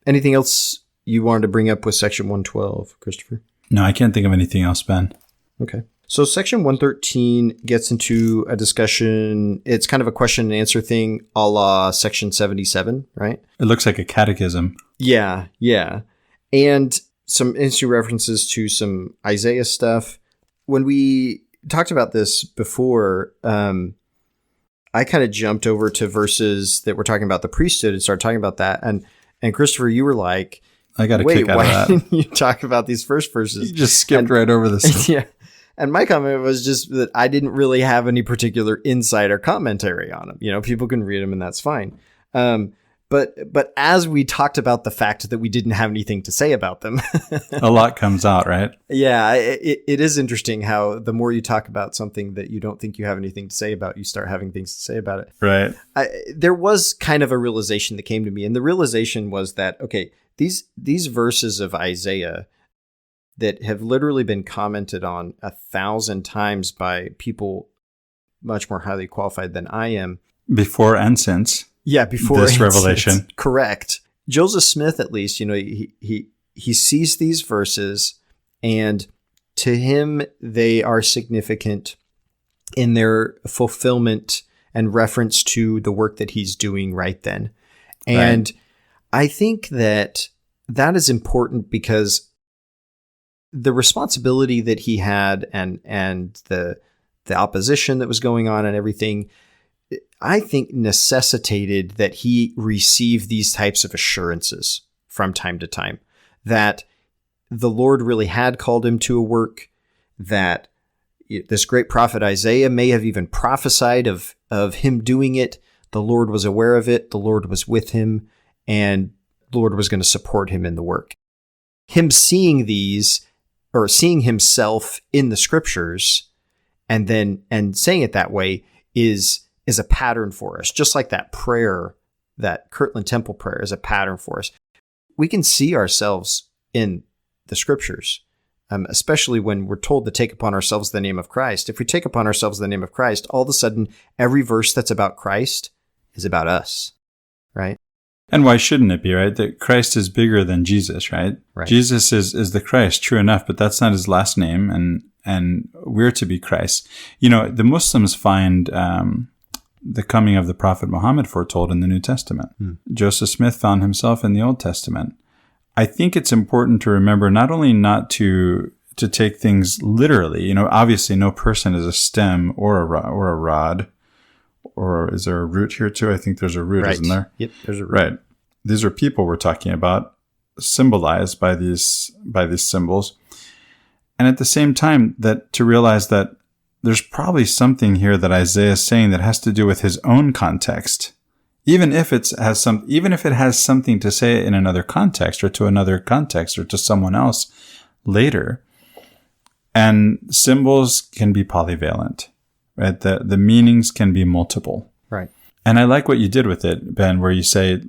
Anything else you wanted to bring up with section 112, Christopher? No, I can't think of anything else, Ben. Okay. So section 113 gets into a discussion. It's kind of a question and answer thing a la section 77, right? It looks like a catechism. Yeah, yeah. And some interesting references to some Isaiah stuff. When we talked about this before, I kind of jumped over to verses that were talking about the priesthood and started talking about that. And And Christopher, you were like, I got a wait, kick out why of that. didn't you talk about these first verses? You just skipped right over this. Yeah. And my comment was just that I didn't really have any particular insight or commentary on them. You know, people can read them and that's fine. But as we talked about the fact that we didn't have anything to say about them, a lot comes out, right? Yeah, it is interesting how the more you talk about something that you don't think you have anything to say about, you start having things to say about it. Right. There was kind of a realization that came to me, and the realization was that, okay, these verses of Isaiah that have literally been commented on 1,000 times by people much more highly qualified than I am. Before and since. Yeah, before this revelation. Correct. Joseph Smith, at least, you know, he sees these verses, and to him, they are significant in their fulfillment and reference to the work that he's doing right then. And I think that is important because the responsibility that he had and the opposition that was going on and everything, I think necessitated that he receive these types of assurances from time to time, that the Lord really had called him to a work, that this great prophet Isaiah may have even prophesied of him doing it. The Lord was aware of it. The Lord was with him, and the Lord was going to support him in the work. Him seeing these, or seeing himself in the scriptures and saying it that way is a pattern for us. Just like that prayer, that Kirtland Temple prayer is a pattern for us. We can see ourselves in the scriptures, especially when we're told to take upon ourselves the name of Christ. If we take upon ourselves the name of Christ, all of a sudden, every verse that's about Christ is about us, right? And why shouldn't it be, right? That Christ is bigger than Jesus, right? Jesus is the Christ, true enough, but that's not his last name, and we're to be Christ. You know, the Muslims find the coming of the Prophet Muhammad foretold in the New Testament. Joseph Smith found himself in the Old Testament. I think it's important to remember not only not to take things literally. You know, obviously no person is a stem or a rod. Or is there a root here too? I think there's a root, isn't there? Yep, there's a root. Right. These are people we're talking about, symbolized by these symbols. And at the same time, that to realize that there's probably something here that Isaiah is saying that has to do with his own context. Even if it has something to say in another context or to another context or to someone else later. And symbols can be polyvalent, right? The meanings can be multiple. Right. And I like what you did with it, Ben, where you say,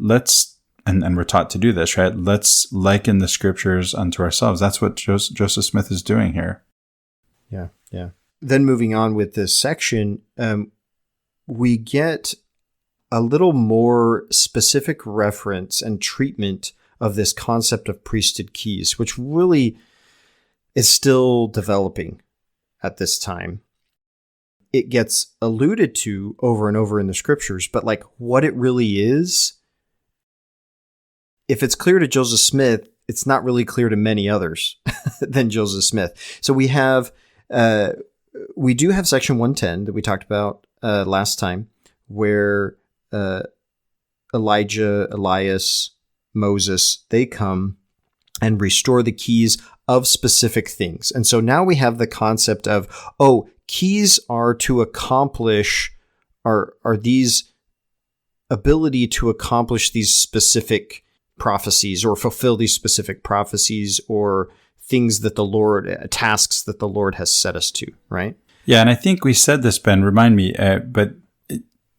and we're taught to do this, right? Let's liken the scriptures unto ourselves. That's what Joseph Smith is doing here. Yeah, yeah. Then moving on with this section, we get a little more specific reference and treatment of this concept of priesthood keys, which really is still developing at this time. It gets alluded to over and over in the scriptures, but like what it really is, if it's clear to Joseph Smith, it's not really clear to many others than Joseph Smith. So we do have section 110 that we talked about last time, where Elijah, Elias, Moses, they come and restore the keys of specific things. And so now we have the concept of, keys are to accomplish, are these ability to accomplish these specific prophecies or fulfill these specific prophecies or things that the Lord, tasks that the Lord has set us to, right? Yeah, and I think we said this, Ben, remind me, but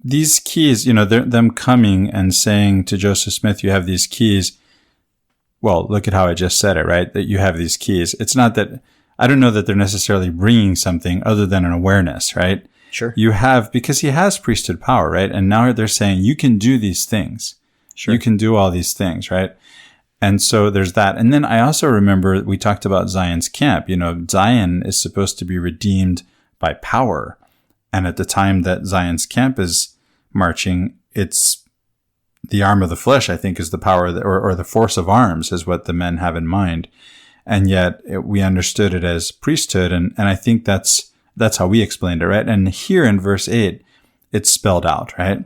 these keys, them coming and saying to Joseph Smith, you have these keys. Well, look at how I just said it, right? That you have these keys. It's not that, I don't know that they're necessarily bringing something other than an awareness, right? Sure. Because he has priesthood power, right? And now they're saying, you can do these things. Sure. You can do all these things, right? And so there's that. And then I also remember we talked about Zion's camp. Zion is supposed to be redeemed by power. And at the time that Zion's camp is marching, it's the arm of the flesh, I think, is the power or the force of arms is what the men have in mind. And yet we understood it as priesthood. And I think that's how we explained it, right? And here in verse 8, it's spelled out, right?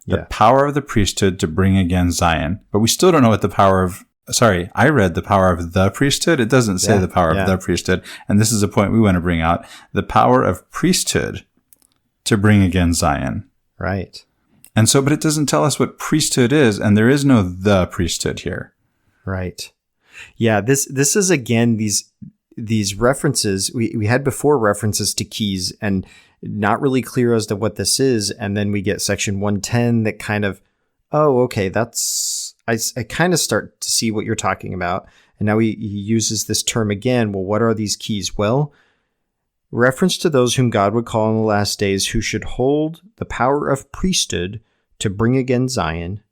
The power of the priesthood to bring again Zion. But we still don't know what the power of, I read the power of the priesthood. It doesn't say the power of the priesthood. And this is a point we want to bring out. The power of priesthood to bring again Zion. Right. And so, but it doesn't tell us what priesthood is, and there is no the priesthood here. Right. Yeah, this is again these references. We had before references to keys and not really clear as to what this is, and then we get section 110 that kind of, oh, okay, that's I kind of start to see what you're talking about. And now he uses this term again. Well, what are these keys? Well, reference to those whom God would call in the last days, who should hold the power of priesthood to bring again Zion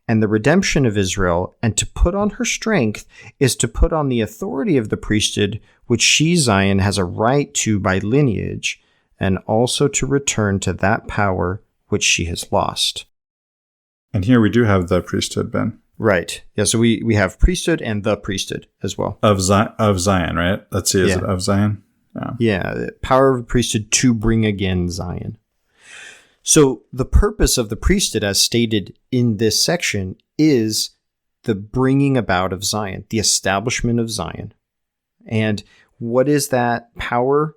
and the redemption of Israel, and to put on her strength is to put on the authority of the priesthood, which she, Zion, has a right to by lineage, and also to return to that power which she has lost. And here we do have the priesthood, Ben. Right. Yeah, so we have priesthood and the priesthood as well. Of Zion, right? Let's see, is it of Zion? Yeah, power of the priesthood to bring again Zion. So the purpose of the priesthood, as stated in this section, is the bringing about of Zion, the establishment of Zion. And what is that power?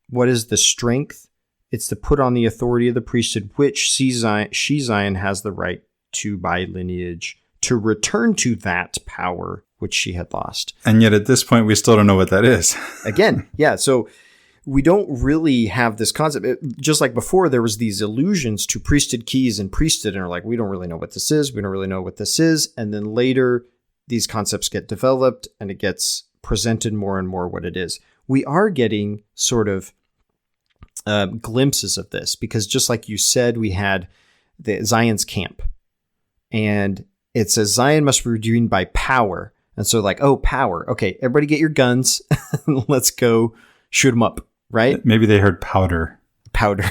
What is the strength? It's to put on the authority of the priesthood, which she, Zion, has the right to by lineage, to return to that power which she had lost. And yet at this point, we still don't know what that is. Again, yeah. So we don't really have this concept. Just like before, there was these allusions to priesthood keys and priesthood, and we're like, we don't really know what this is. We don't really know what this is. And then later, these concepts get developed, and it gets presented more and more what it is. We are getting sort of glimpses of this, because just like you said, we had the Zion's camp, and it says Zion must be redeemed by power. And so like, oh, power. Okay, everybody get your guns. Let's go shoot them up, right? Maybe they heard powder. Powder.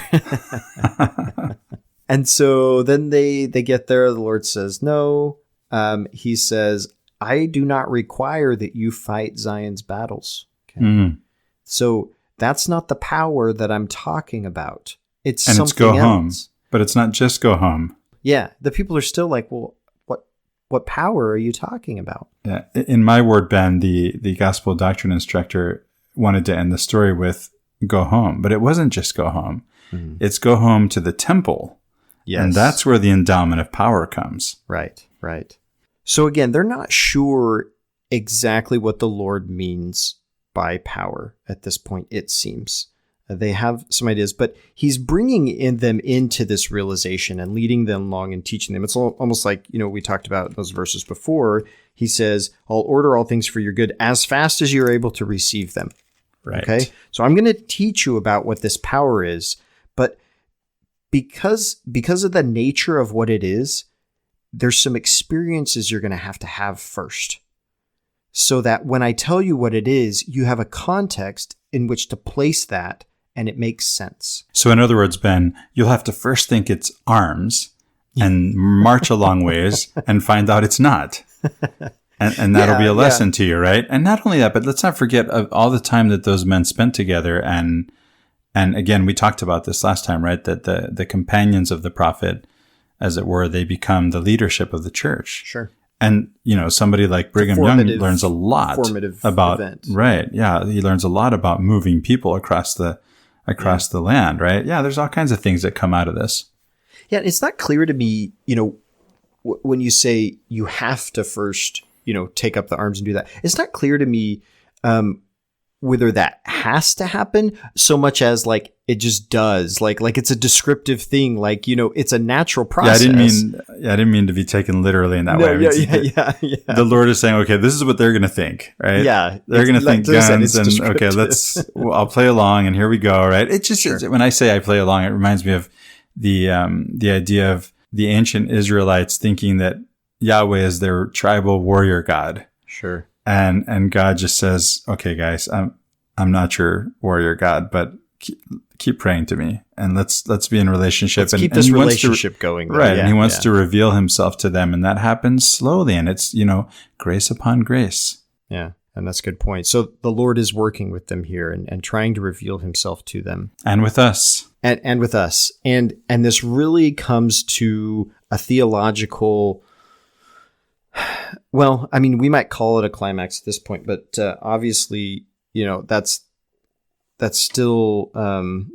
And so then they get there. The Lord says, no. He says, I do not require that you fight Zion's battles. Okay. So that's not the power that I'm talking about. It's and something it's go else. Home. But it's not just go home. Yeah. The people are still like, well, what power are you talking about? Yeah. In my word, Ben, the gospel doctrine instructor wanted to end the story with go home, but it wasn't just go home. Mm-hmm. It's go home to the temple. Yes. And that's where the endowment of power comes. Right. So again, they're not sure exactly what the Lord means by power at this point, it seems. They have some ideas, but he's bringing them into this realization and leading them along and teaching them. It's almost like, we talked about those verses before. He says, I'll order all things for your good as fast as you're able to receive them. Right. Okay. So I'm going to teach you about what this power is, but because of the nature of what it is, there's some experiences you're going to have first, so that when I tell you what it is, you have a context in which to place that, and it makes sense. So in other words, Ben, you'll have to first think it's arms and march a long ways and find out it's not. And that'll be a lesson to you, right? And not only that, but let's not forget all the time that those men spent together. And again, we talked about this last time, right? That the companions of the prophet, as it were, they become the leadership of the church. Sure. And, somebody like Brigham Young learns a lot about, event. Right. Yeah. He learns a lot about moving people across the land, right? Yeah. There's all kinds of things that come out of this. Yeah. It's not clear to me, when you say you have to first, take up the arms and do that, it's not clear to me, whether that has to happen so much as like it just does, like it's a descriptive thing, like it's a natural process. I didn't mean to be taken literally in that way. Yeah. The Lord is saying, okay, this is what they're going to think, right? Yeah, they're going to think guns, and okay, I'll play along, and here we go, right? It just when I say I play along, it reminds me of the idea of the ancient Israelites thinking that Yahweh is their tribal warrior god. Sure. And God just says, okay, guys, I'm not your warrior God, but keep praying to me, and let's be in relationship. Let's keep this relationship going. Right. Yeah, and he wants to reveal himself to them, and that happens slowly, and it's, grace upon grace. Yeah. And that's a good point. So the Lord is working with them here and trying to reveal himself to them. And with us. And with us. And this really comes to a theological, well, I mean, we might call it a climax at this point, but obviously, that's still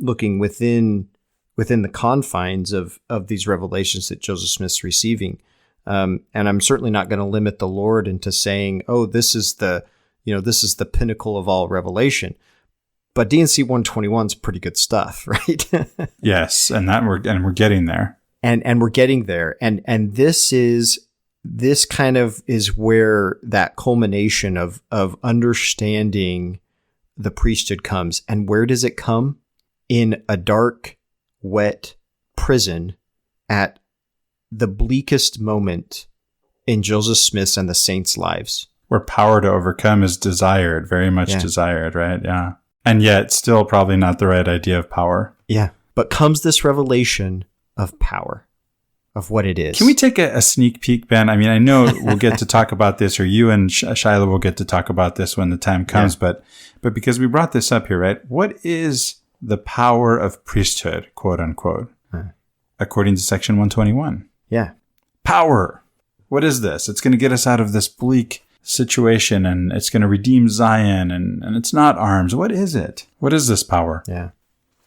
looking within the confines of these revelations that Joseph Smith's receiving. And I'm certainly not going to limit the Lord into saying, oh, this is the pinnacle of all revelation. But D&C 121 is pretty good stuff, right? Yes, and we're getting there. And we're getting there. And this kind of is where that culmination of understanding the priesthood comes. And where does it come? In a dark, wet prison at the bleakest moment in Joseph Smith's and the saints' lives. Where power to overcome is desired, very much desired, right? Yeah. And yet still probably not the right idea of power. Yeah. But comes this revelation of power, of what it is. Can we take a sneak peek, Ben? I mean, I know we'll get to talk about this, or you and Shiloh will get to talk about this when the time comes, but because we brought this up here, right? What is the power of priesthood, quote unquote, according to section 121? Yeah. Power. What is this? It's going to get us out of this bleak situation, and it's going to redeem Zion, and it's not arms. What is it? What is this power? Yeah.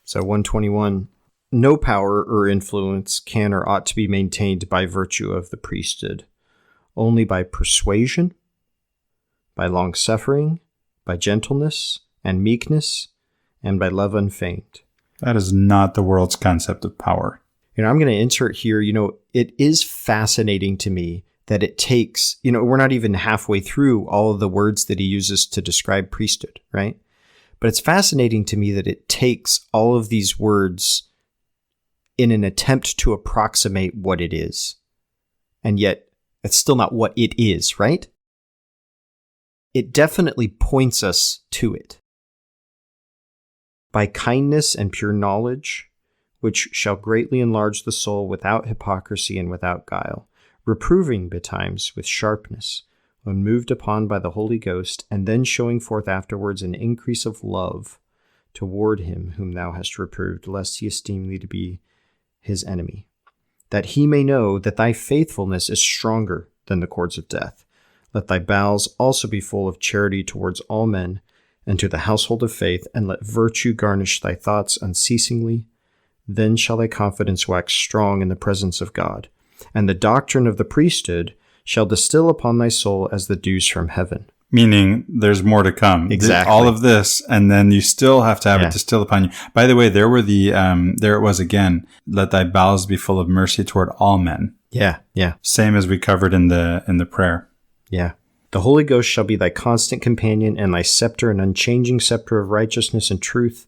So 121, no power or influence can or ought to be maintained by virtue of the priesthood, only by persuasion, by long-suffering, by gentleness and meekness, and by love unfeigned. That is not the world's concept of power. I'm going to insert here, it is fascinating to me that it takes, we're not even halfway through all of the words that he uses to describe priesthood, right? But it's fascinating to me that it takes all of these words in an attempt to approximate what it is. And yet, it's still not what it is, right? It definitely points us to it. By kindness and pure knowledge, which shall greatly enlarge the soul without hypocrisy and without guile, reproving betimes with sharpness, when moved upon by the Holy Ghost, and then showing forth afterwards an increase of love toward him whom thou hast reproved, lest he esteem thee to be his enemy, that he may know that thy faithfulness is stronger than the cords of death. Let thy bowels also be full of charity towards all men, and to the household of faith, and let virtue garnish thy thoughts unceasingly. Then shall thy confidence wax strong in the presence of God, and the doctrine of the priesthood shall distill upon thy soul as the dews from heaven. Meaning there's more to come. Exactly. All of this, and then you still have to have it distill upon you. By the way, there it was again, let thy bowels be full of mercy toward all men. Yeah, yeah. Same as we covered in the prayer. Yeah. The Holy Ghost shall be thy constant companion, and thy scepter an unchanging scepter of righteousness and truth,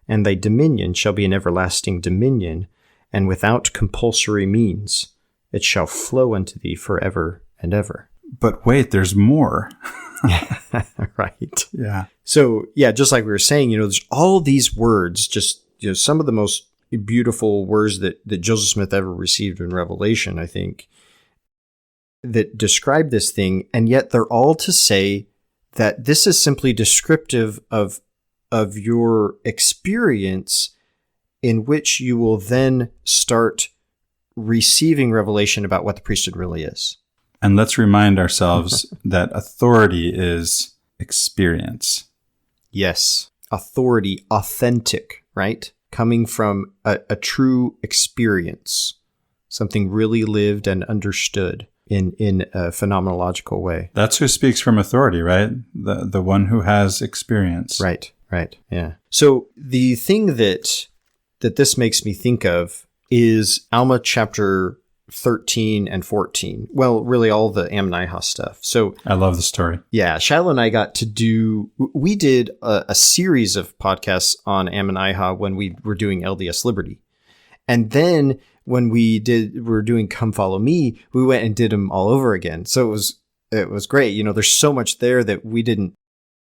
and thy dominion shall be an everlasting dominion, and without compulsory means. It shall flow unto thee forever and ever. But wait, there's more. Right. Yeah. So, just like we were saying, there's all these words, just some of the most beautiful words that Joseph Smith ever received in Revelation, I think, that describe this thing, and yet they're all to say that this is simply descriptive of your experience in which you will then start receiving revelation about what the priesthood really is. And let's remind ourselves that authority is experience. Yes. Authority, authentic, right? Coming from a true experience, something really lived and understood in a phenomenological way. That's who speaks from authority, right? The one who has experience. Right, yeah. So the thing that this makes me think of is Alma chapter 13 and 14. Well, really all the Ammonihah stuff. So I love the story. Yeah, Shiloh and I we did a series of podcasts on Ammonihah when we were doing LDS Liberty. And then when we were doing Come Follow Me, we went and did them all over again. So it was great. There's so much there that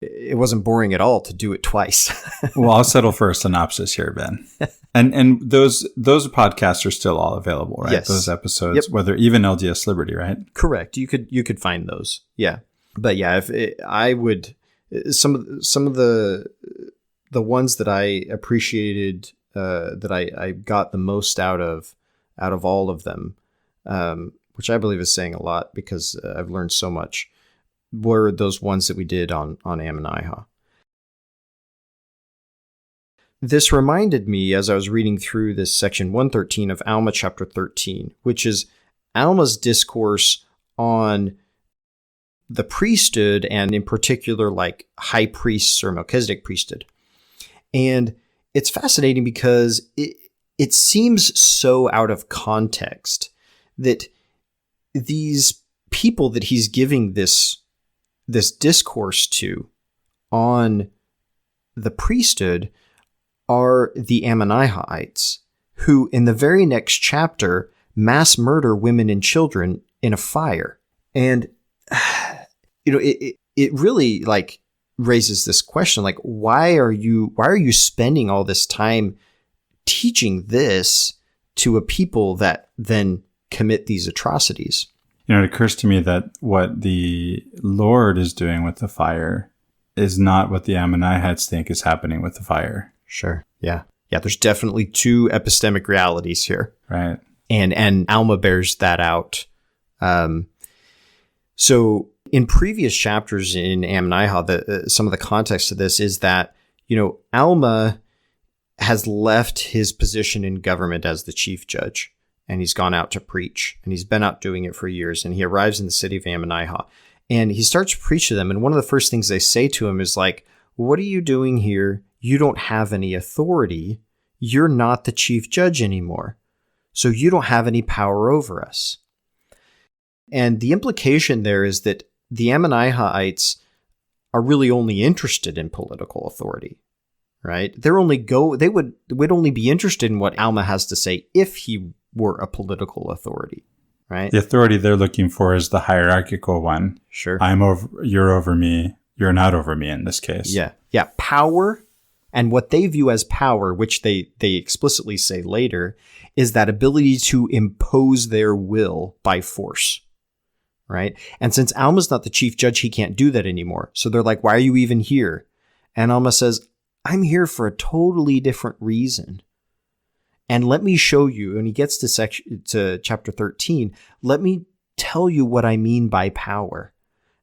it wasn't boring at all to do it twice. Well, I'll settle for a synopsis here, Ben. And those podcasts are still all available, right? Yes. Those episodes, whether even LDS Liberty, right? Correct. You could find those. Yeah. But yeah, some of the ones that I appreciated, that I got the most out of all of them, which I believe is saying a lot because I've learned so much, were those ones that we did on Ammonihah. This reminded me, as I was reading through this section 113 of Alma chapter 13, which is Alma's discourse on the priesthood, and in particular, like high priests or Melchizedek priesthood. And it's fascinating because it seems so out of context that these people that he's giving this discourse to on the priesthood are the Ammonihahites, who in the very next chapter mass murder women and children in a fire. And it really like raises this question, like, why are you spending all this time teaching this to a people that then commit these atrocities? It occurs to me that what the Lord is doing with the fire is not what the Ammonites think is happening with the fire. Sure. Yeah. There's definitely two epistemic realities here. Right. And Alma bears that out. So in previous chapters in Ammonihah, some of the context of this is that, Alma has left his position in government as the chief judge, and he's gone out to preach, and he's been out doing it for years, and he arrives in the city of Ammonihah, and he starts to preach to them. And one of the first things they say to him is like, what are you doing here? You don't have any authority. You're not the chief judge anymore. So you don't have any power over us. And the implication there is that the Ammonihahites are really only interested in political authority, right? They would only be interested in what Alma has to say if he were a political authority, right? The authority they're looking for is the hierarchical one. Sure. You're over me. You're not over me in this case. Yeah. Power, and what they view as power, which they explicitly say later, is that ability to impose their will by force, right? And since Alma's not the chief judge, he can't do that anymore. So they're like, why are you even here? And Alma says, I'm here for a totally different reason. And let me show you, and he gets to chapter 13, let me tell you what I mean by power.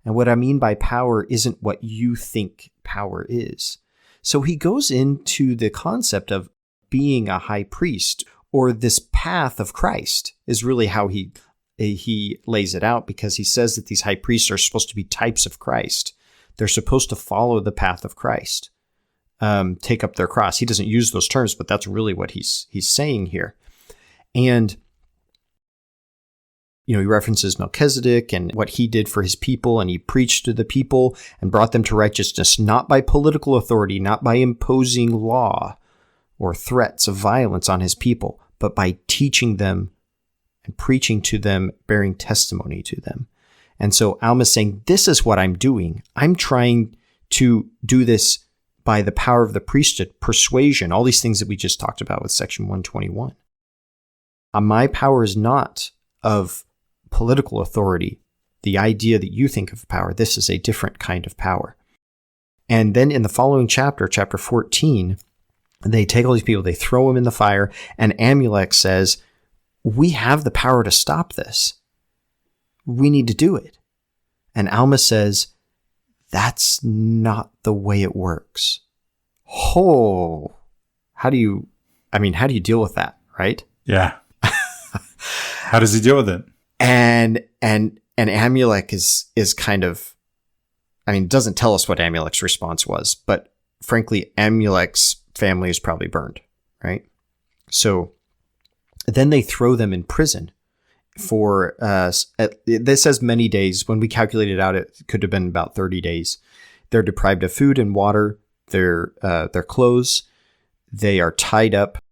And what I mean by power isn't what you think power is. So he goes into the concept of being a high priest, or this path of Christ is really how he lays it out, because he says that these high priests are supposed to be types of Christ. They're supposed to follow the path of Christ, take up their cross. He doesn't use those terms, but that's really what he's saying here. And he references Melchizedek and what he did for his people, and he preached to the people and brought them to righteousness, not by political authority, not by imposing law or threats of violence on his people, but by teaching them and preaching to them, bearing testimony to them. And so Alma's saying, this is what I'm doing. I'm trying to do this by the power of the priesthood, persuasion, all these things that we just talked about with section 121. My power is not of political authority, the idea that you think of power. This is a different kind of power. And then in the following chapter, chapter 14, they take all these people, they throw them in the fire, and Amulek says, we have the power to stop this. We need to do it. And Alma says, that's not the way it works. Oh, how do you deal with that, right? Yeah. How does he deal with it? And Amulek is kind of, it doesn't tell us what Amulek's response was, but frankly, Amulek's family is probably burned, right? So then they throw them in prison for, this says many days. When we calculated out, it could have been about 30 days. They're deprived of food and water, their clothes. They are tied up